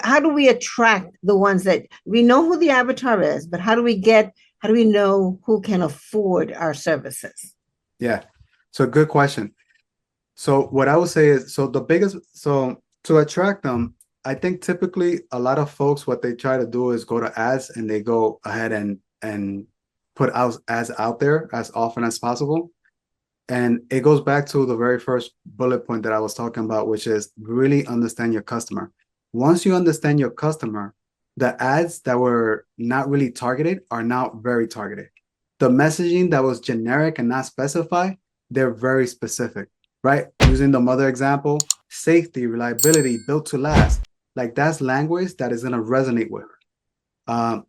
how do we attract the ones that we know who the avatar is, but how do we know who can afford our services? Yeah. So good question. So what I would say is, so to attract them, I think typically a lot of folks, what they try to do is go to ads, and they go ahead and put out ads out there as often as possible. And it goes back to the very first bullet point that I was talking about, which is really understand your customer. Once you understand your customer, the ads that were not really targeted are now very targeted. The messaging that was generic and not specified, they're very specific, right? Using the mother example, safety, reliability, built to last. Like, that's language that is going to resonate with her.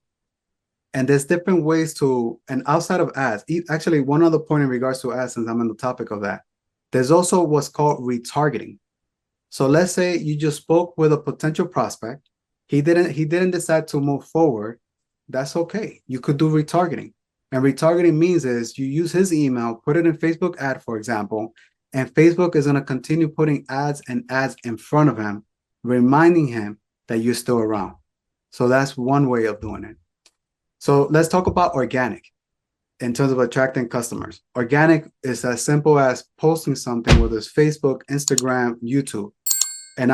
And there's different ways to, and outside of ads, actually, one other point in regards to ads, since I'm on the topic of that, there's also what's called retargeting. So let's say you just spoke with a potential prospect. He didn't decide to move forward. That's okay. You could do retargeting. And retargeting means is you use his email, put it in Facebook ad, for example, and Facebook is going to continue putting ads and ads in front of him, reminding him that you're still around. So that's one way of doing it. So let's talk about organic in terms of attracting customers. Organic is as simple as posting something, whether it's Facebook, Instagram, YouTube. And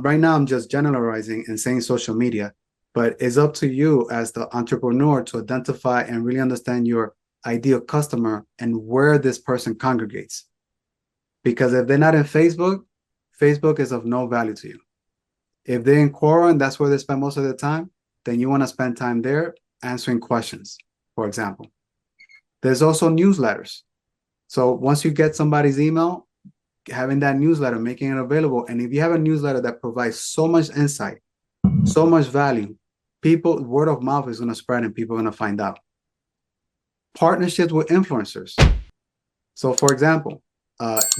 right now I'm just generalizing and saying social media, but it's up to you as the entrepreneur to identify and really understand your ideal customer and where this person congregates. Because if they're not in Facebook, Facebook is of no value to you. If they're in Quora and that's where they spend most of their time, then you want to spend time there answering questions, for example. There's also newsletters. So once you get somebody's email, having that newsletter, making it available. And if you have a newsletter that provides so much insight, so much value, word of mouth is going to spread and people are going to find out. Partnerships with influencers. So for example,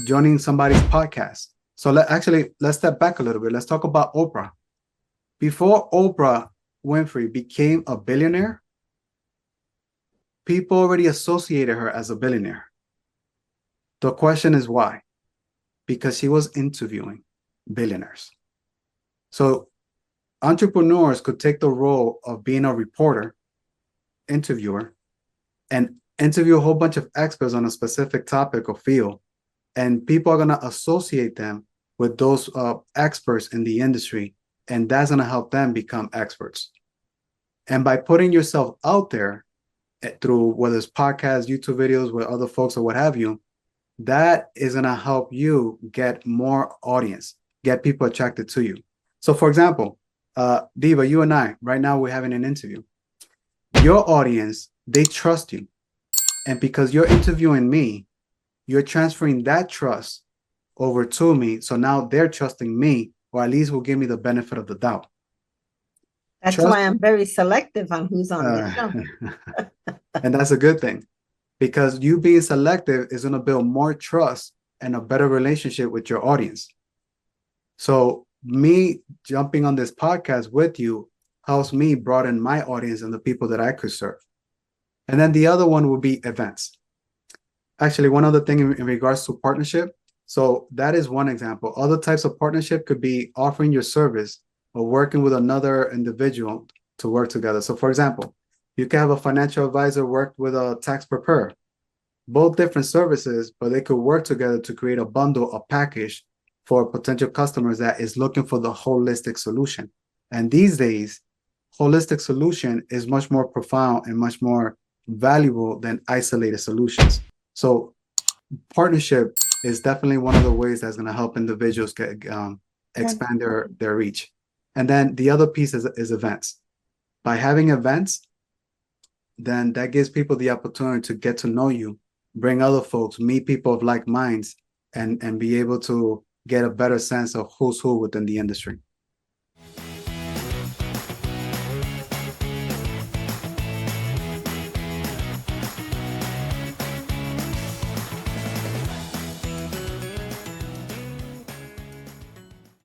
joining somebody's podcast. So let's step back a little bit. Let's talk about Oprah. Before Oprah Winfrey became a billionaire, people already associated her as a billionaire. The question is why? Because she was interviewing billionaires. So entrepreneurs could take the role of being a reporter, interviewer, and interview a whole bunch of experts on a specific topic or field. And people are going to associate them with those experts in the industry. And that's going to help them become experts. And by putting yourself out there through whether it's podcasts, YouTube videos with other folks or what have you, that is going to help you get more audience, get people attracted to you. So for example, Diva, you and I, right now we're having an interview. Your audience, they trust you. And because you're interviewing me, you're transferring that trust over to me. So now they're trusting me, or at least will give me the benefit of the doubt. That's why I'm very selective on who's on the show. And that's a good thing, because you being selective is going to build more trust and a better relationship with your audience. So me jumping on this podcast with you helps me broaden my audience and the people that I could serve. And then the other one would be events. Actually, one other thing in regards to partnership. So that is one example. Other types of partnership could be offering your service or working with another individual to work together. So for example, you can have a financial advisor work with a tax preparer. Both different services, but they could work together to create a bundle, a package for potential customers that is looking for the holistic solution. And these days, holistic solution is much more profound and much more valuable than isolated solutions. So partnership is definitely one of the ways that's going to help individuals expand their reach. And then the other piece is events. By having events, then that gives people the opportunity to get to know you, bring other folks, meet people of like minds, and be able to get a better sense of who's who within the industry.